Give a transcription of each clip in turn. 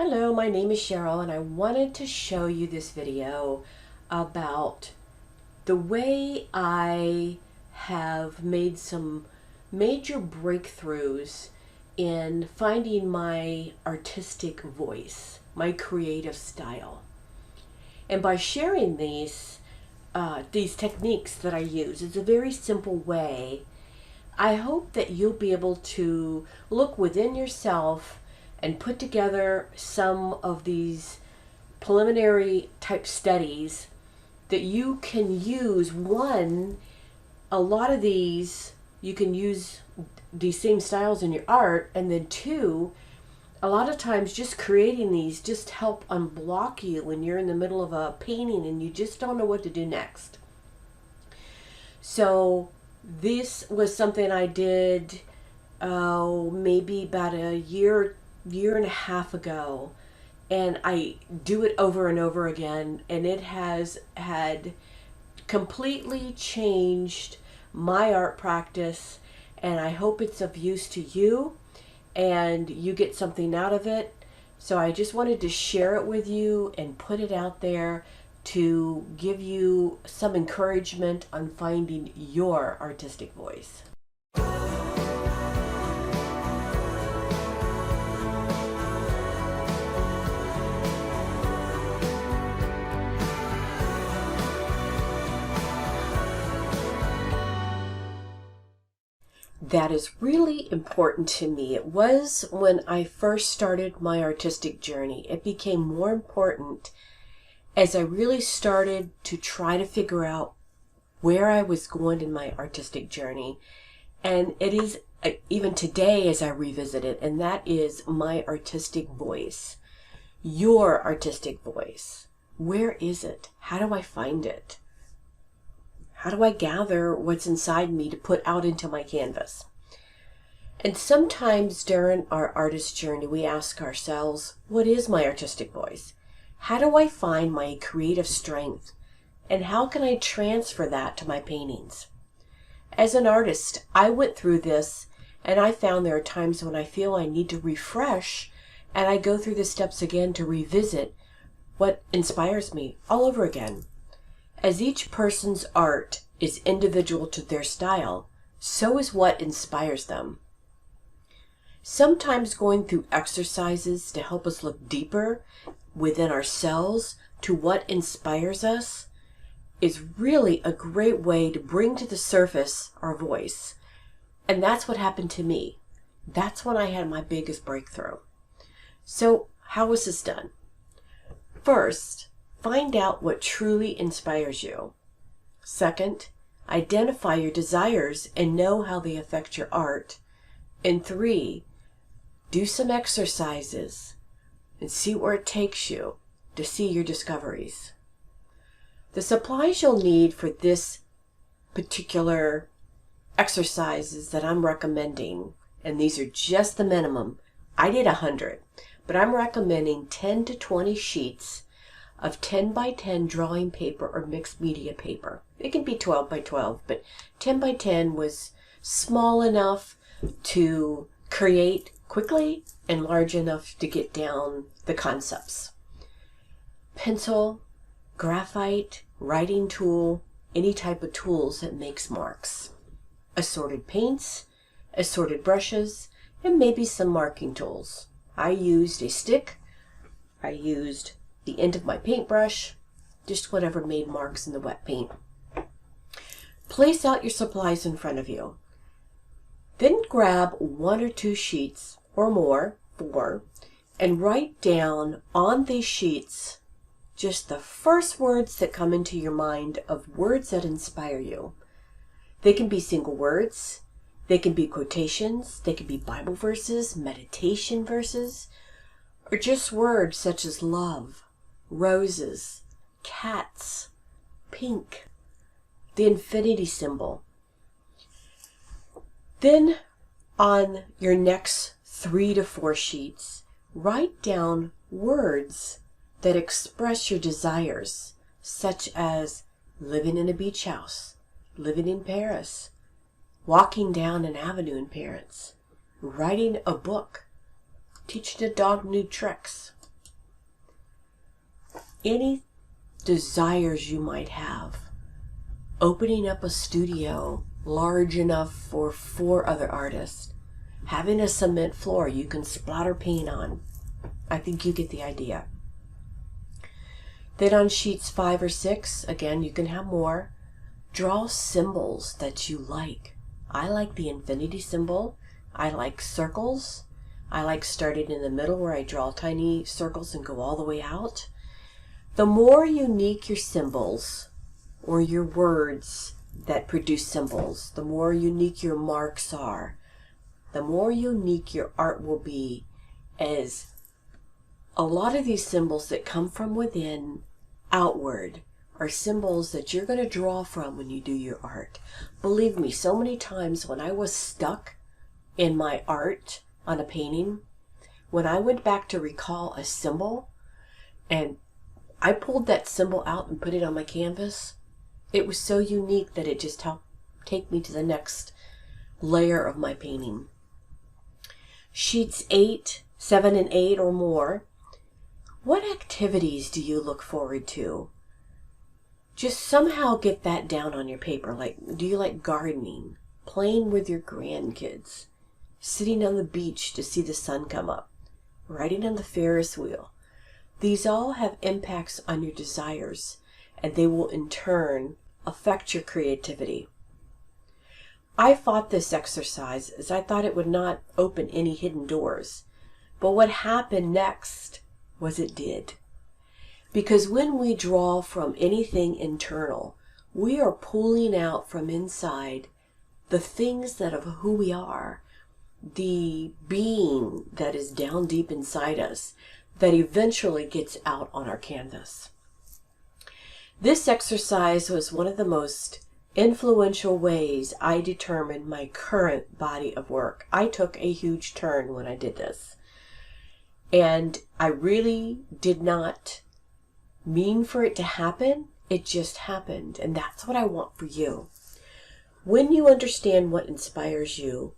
Hello, my name is Cheryl and I wanted to show you this video about the way I have made some major breakthroughs in finding my artistic voice, my creative style. And by sharing these techniques that I use, it's a very simple way. I hope that you'll be able to look within yourself and put together some of these preliminary type studies that you can use. One, a lot of these, you can use these same styles in your art, and then two, a lot of times just creating these just help unblock you when you're in the middle of a painting and you just don't know what to do next. So this was something I did maybe about a year and a half ago, and I do it over and over again, and it has had completely changed my art practice, and I hope it's of use to you and you get something out of it. So I just wanted to share it with you and put it out there to give you some encouragement on finding your artistic voice. That is really important to me. It was when I first started my artistic journey. It became more important as I really started to try to figure out where I was going in my artistic journey. And it is even today as I revisit it, and that is my artistic voice. Your artistic voice. Where is it? How do I find it? How do I gather what's inside me to put out into my canvas? And sometimes during our artist journey, we ask ourselves, what is my artistic voice? How do I find my creative strength? And how can I transfer that to my paintings? As an artist, I went through this, and I found there are times when I feel I need to refresh, and I go through the steps again to revisit what inspires me all over again. As each person's art is individual to their style, so is what inspires them. Sometimes going through exercises to help us look deeper within ourselves to what inspires us is really a great way to bring to the surface our voice. And that's what happened to me. That's when I had my biggest breakthrough. So how was this done? First, find out what truly inspires you. Second, identify your desires and know how they affect your art. And three, do some exercises and see where it takes you to see your discoveries. The supplies you'll need for this particular exercises that I'm recommending, and these are just the minimum. I did 100, but I'm recommending 10 to 20 sheets of 10 by 10 drawing paper or mixed media paper. It can be 12 by 12, but 10 by 10 was small enough to create quickly and large enough to get down the concepts. Pencil, graphite, writing tool, any type of tools that makes marks. Assorted paints, assorted brushes, and maybe some marking tools. I used a stick. I used the end of my paintbrush, just whatever made marks in the wet paint. Place out your supplies in front of you. Then grab 1 or 2 sheets or more, 4, and write down on these sheets just the first words that come into your mind of words that inspire you. They can be single words, they can be quotations, they can be Bible verses, meditation verses, or just words such as love, roses, cats, pink, the infinity symbol. Then on your next 3 to 4 sheets, write down words that express your desires, such as living in a beach house, living in Paris, walking down an avenue in Paris, writing a book, teaching a dog new tricks, any desires you might have. Opening up a studio large enough for 4 other artists. Having a cement floor you can splatter paint on. I think you get the idea. Then on sheets 5 or 6, again, you can have more. Draw symbols that you like. I like the infinity symbol. I like circles. I like starting in the middle where I draw tiny circles and go all the way out. The more unique your symbols or your words that produce symbols, the more unique your marks are, the more unique your art will be, as a lot of these symbols that come from within outward are symbols that you're going to draw from when you do your art. Believe me, so many times when I was stuck in my art on a painting, when I went back to recall a symbol and I pulled that symbol out and put it on my canvas, it was so unique that it just helped take me to the next layer of my painting. Sheets 7 and 8 or more. What activities do you look forward to? Just somehow get that down on your paper. Like, do you like gardening, playing with your grandkids, sitting on the beach to see the sun come up, riding on the Ferris wheel? These all have impacts on your desires, and they will in turn affect your creativity. I fought this exercise as I thought it would not open any hidden doors. But what happened next was it did. Because when we draw from anything internal, we are pulling out from inside the things that of who we are, the being that is down deep inside us, that eventually gets out on our canvas. This exercise was one of the most influential ways I determined my current body of work. I took a huge turn when I did this. And I really did not mean for it to happen. It just happened. And that's what I want for you. When you understand what inspires you,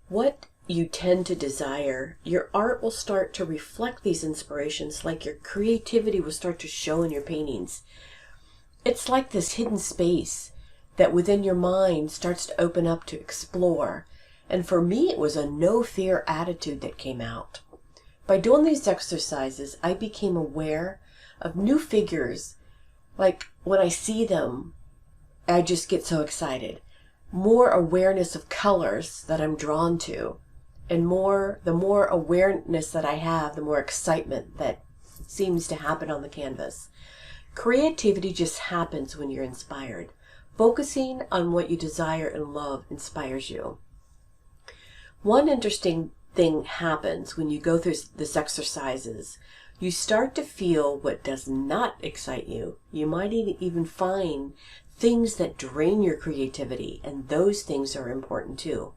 what you tend to desire, your art will start to reflect these inspirations, like your creativity will start to show in your paintings. It's like this hidden space that within your mind starts to open up to explore. And for me, it was a no fear attitude that came out. By doing these exercises, I became aware of new figures. Like when I see them, I just get so excited. More awareness of colors that I'm drawn to. And the more awareness that I have, the more excitement that seems to happen on the canvas. Creativity just happens when you're inspired. Focusing on what you desire and love inspires you. One interesting thing happens when you go through this exercises. You start to feel what does not excite you. You might even find things that drain your creativity, and those things are important too.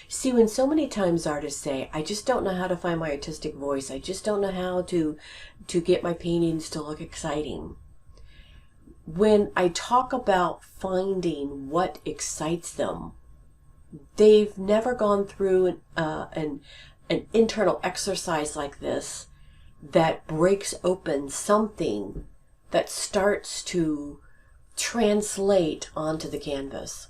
See, when so many times artists say, I just don't know how to find my artistic voice, I just don't know how to get my paintings to look exciting. When I talk about finding what excites them, they've never gone through an internal exercise like this that breaks open something that starts to translate onto the canvas.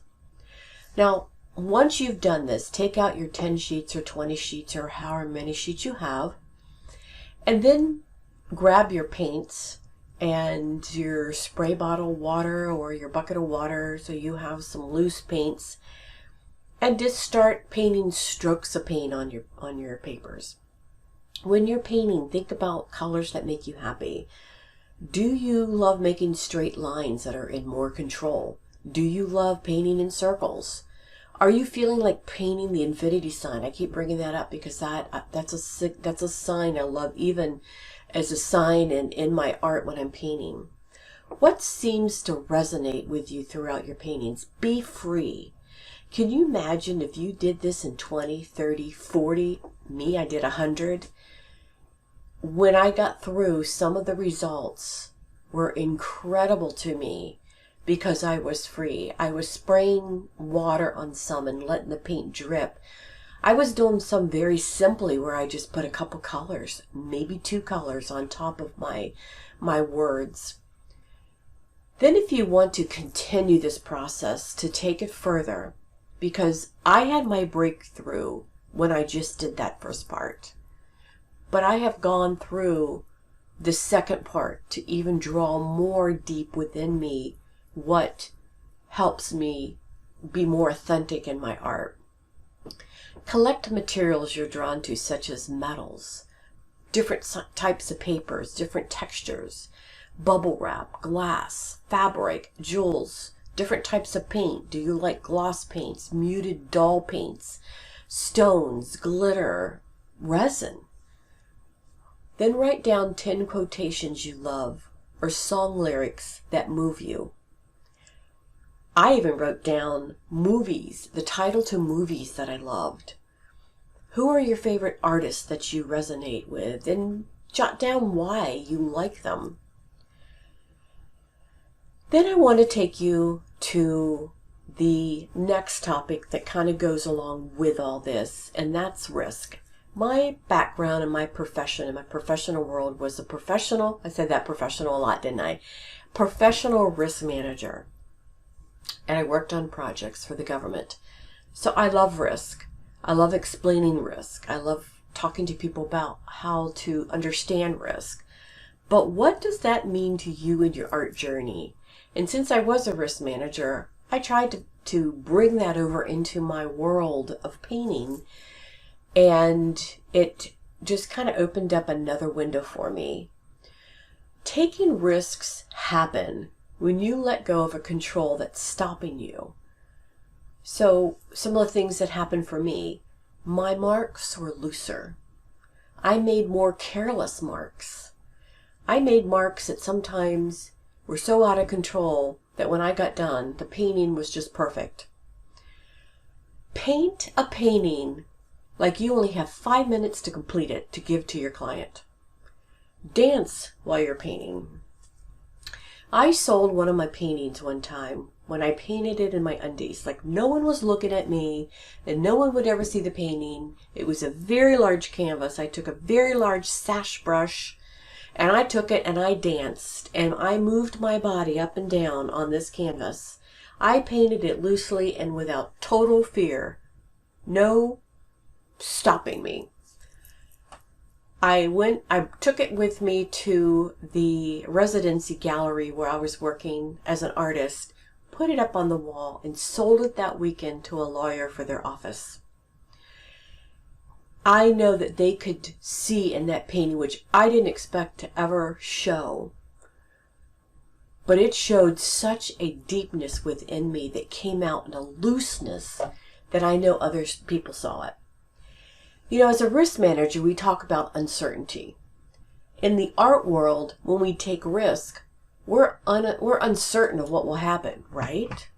Now, once you've done this, take out your 10 sheets or 20 sheets or however many sheets you have, and then grab your paints and your spray bottle water or your bucket of water, so you have some loose paints, and just start painting strokes of paint on your papers. When you're painting, think about colors that make you happy. Do you love making straight lines that are in more control? Do you love painting in circles? Are you feeling like painting the infinity sign? I keep bringing that up because that's a sign I love, even as a sign in my art when I'm painting. What seems to resonate with you throughout your paintings? Be free. Can you imagine if you did this in 20, 30, 40? Me, I did 100. When I got through, some of the results were incredible to me because I was free. I was spraying water on some and letting the paint drip. I was doing some very simply where I just put a couple colors, maybe 2 colors on top of my words. Then if you want to continue this process to take it further, because I had my breakthrough when I just did that first part, but I have gone through the second part to even draw more deep within me what helps me be more authentic in my art. Collect materials you're drawn to, such as metals, different types of papers, different textures, bubble wrap, glass, fabric, jewels, different types of paint. Do you like gloss paints, muted dull paints, stones, glitter, resin? Then write down 10 quotations you love or song lyrics that move you. I even wrote down movies, the title to movies that I loved. Who are your favorite artists that you resonate with? And jot down why you like them. Then I want to take you to the next topic that kind of goes along with all this, and that's risk. My background and my profession in my professional world was a professional, I said that professional a lot, didn't I? Professional risk manager. And I worked on projects for the government. So I love risk. I love explaining risk. I love talking to people about how to understand risk. But what does that mean to you in your art journey? And since I was a risk manager, I tried to bring that over into my world of painting, and it just kind of opened up another window for me. Taking risks happen when you let go of a control that's stopping you. So some of the things that happened for me, my marks were looser. I made more careless marks. I made marks that sometimes were so out of control that when I got done, the painting was just perfect. Paint a painting like you only have 5 minutes to complete it to give to your client. Dance while you're painting. I sold one of my paintings one time when I painted it in my undies. Like, no one was looking at me and no one would ever see the painting. It was a very large canvas. I took a very large sash brush and I took it and I danced and I moved my body up and down on this canvas. I painted it loosely and without total fear. No stopping me. I took it with me to the residency gallery where I was working as an artist, put it up on the wall, and sold it that weekend to a lawyer for their office. I know that they could see in that painting, which I didn't expect to ever show, but it showed such a deepness within me that came out in a looseness that I know other people saw it. You know, as a risk manager, we talk about uncertainty. In the art world, when we take risk, we're uncertain of what will happen, right?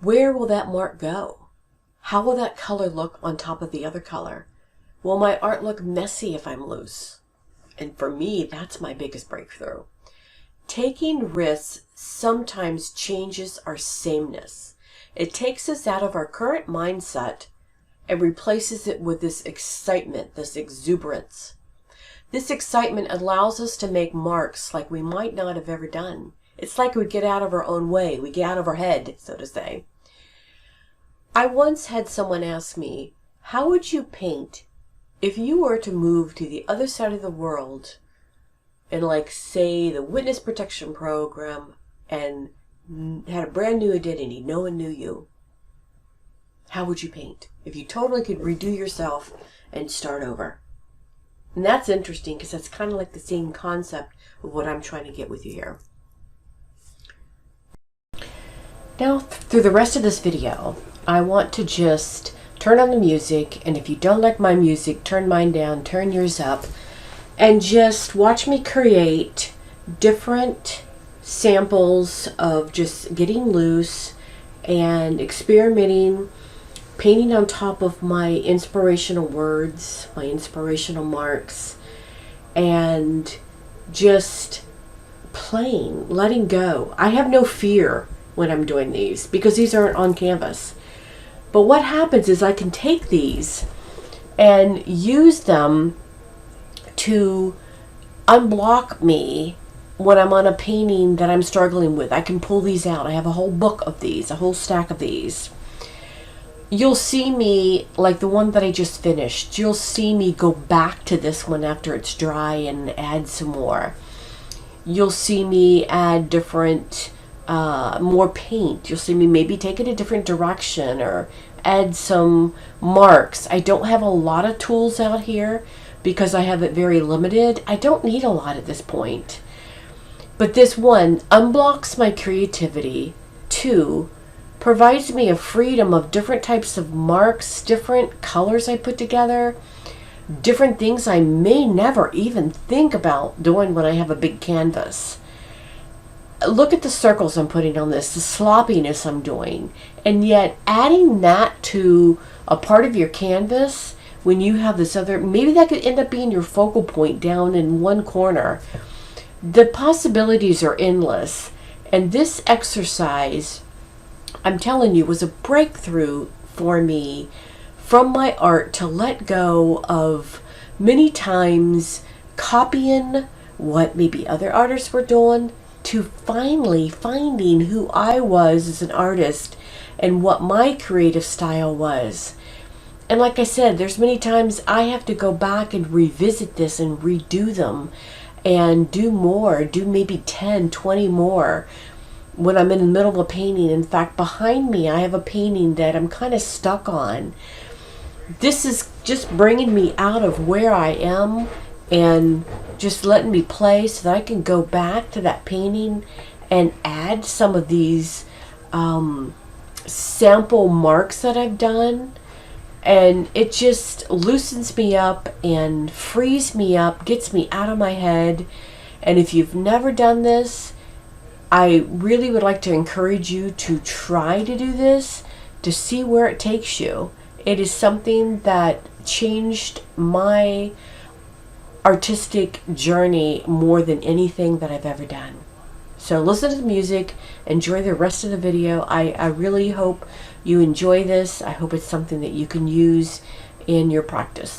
Where will that mark go? How will that color look on top of the other color? Will my art look messy if I'm loose? And for me, that's my biggest breakthrough. Taking risks sometimes changes our sameness. It takes us out of our current mindset and replaces it with this excitement, this exuberance. This excitement allows us to make marks like we might not have ever done. It's like we get out of our own way. We get out of our head, so to say. I once had someone ask me, how would you paint if you were to move to the other side of the world and, like, say, the witness protection program and had a brand new identity, no one knew you? How would you paint if you totally could redo yourself and start over? And that's interesting because that's kind of like the same concept of what I'm trying to get with you here. Now, through the rest of this video, I want to just turn on the music, and if you don't like my music, turn mine down, turn yours up, and just watch me create different samples of just getting loose and experimenting, painting on top of my inspirational words, my inspirational marks, and just playing, letting go. I have no fear when I'm doing these because these aren't on canvas. But what happens is I can take these and use them to unblock me when I'm on a painting that I'm struggling with. I can pull these out. I have a whole book of these, a whole stack of these. You'll see me, like the one that I just finished, you'll see me go back to this one after it's dry and add some more. You'll see me add different, more paint. You'll see me maybe take it a different direction or add some marks. I don't have a lot of tools out here because I have it very limited. I don't need a lot at this point. But this one unblocks my creativity. 2, provides me a freedom of different types of marks, different colors I put together, different things I may never even think about doing when I have a big canvas. Look at the circles I'm putting on this, the sloppiness I'm doing, and yet adding that to a part of your canvas when you have this other, maybe that could end up being your focal point down in one corner. The possibilities are endless, and this exercise, I'm telling you, was a breakthrough for me from my art to let go of many times copying what maybe other artists were doing to finally finding who I was as an artist and what my creative style was. And like I said, there's many times I have to go back and revisit this and redo them and do more, do maybe 10, 20 more when I'm in the middle of a painting. In fact, behind me, I have a painting that I'm kind of stuck on. This is just bringing me out of where I am and just letting me play so that I can go back to that painting and add some of these sample marks that I've done. And it just loosens me up and frees me up, gets me out of my head. And if you've never done this, I really would like to encourage you to try to do this to see where it takes you. It is something that changed my artistic journey more than anything that I've ever done. So listen to the music, enjoy the rest of the video. I really hope you enjoy this. I hope it's something that you can use in your practice.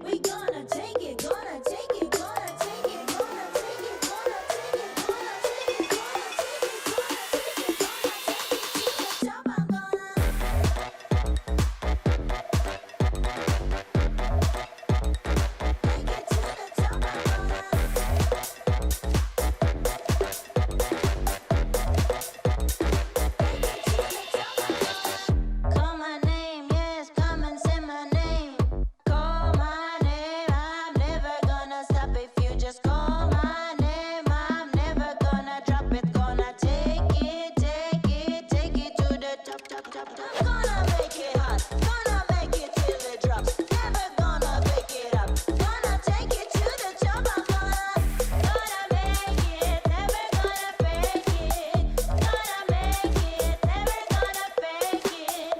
We gonna take it, gonna take it, gonna take it, gonna take it, gonna take it, gonna take it, gonna take it, gonna take it, gonna take it to the top. I'm gonna take it to the top. I'm gonna call my name, yes, come and say my name. Call my name, I'm never gonna stop if you just call my name. I'm never gonna drop it, gonna take it, take it, take it to the top, top, top, top. I'm gonna make it hot, gonna make it till it drops. Never gonna pick it up, gonna take it to the top. I'm gonna make it, never gonna fake it. Gonna make it, never gonna fake it.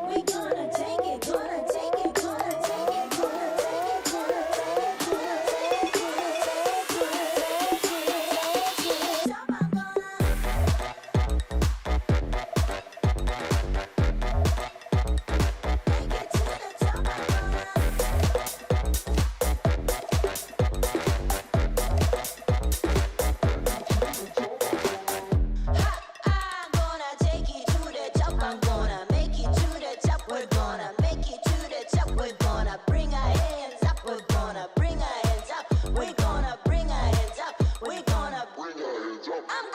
We gonna take it, gonna take it, gonna take it, gonna take it, gonna take it, gonna take it, gonna take it, gonna take it to the top. I'm gonna take it to the top. I'm gonna take it to the top. I'm gonna make it to the top. We're gonna make it to the top. We're gonna bring our hands up. We're gonna bring our hands up. We're gonna bring our hands up. We're gonna bring our hands up. I'm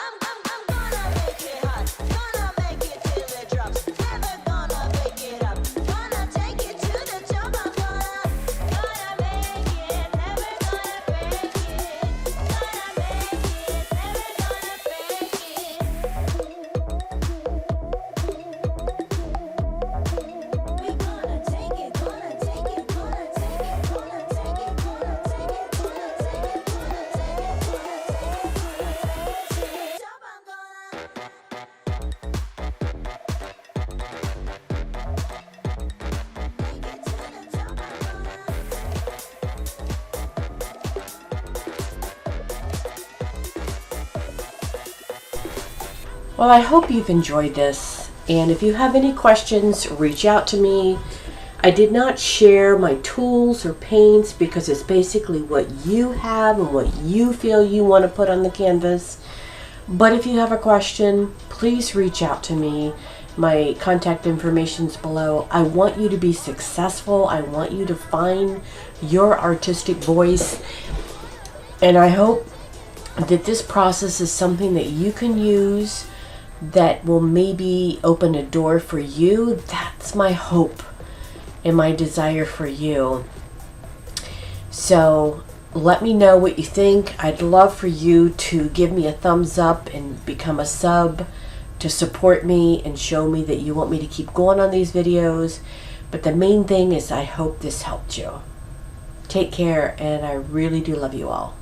gonna make it hot. Gonna make it till it drops. Never gonna pick it up. Gonna take it to the top. I'm gonna make it. Never gonna fake it. Gonna make it. Never gonna fake it. We gonna take it, gonna take it, gonna take it, gonna take it, gonna take it, gonna take it, gonna take it, gonna take it, gonna take it to the top. I'm gonna take it to the top. I'm Well, I hope you've enjoyed this, and if you have any questions, reach out to me. I did not share my tools or paints because it's basically what you have and what you feel you want to put on the canvas. But if you have a question, please reach out to me. My contact information is below. I want you to be successful. I want you to find your artistic voice. And I hope that this process is something that you can use that will maybe open a door for you. That's my hope and my desire for you. So let me know what you think. I'd love for you to give me a thumbs up and become a sub to support me and show me that you want me to keep going on these videos. But the main thing is I hope this helped you. Take care, and I really do love you all.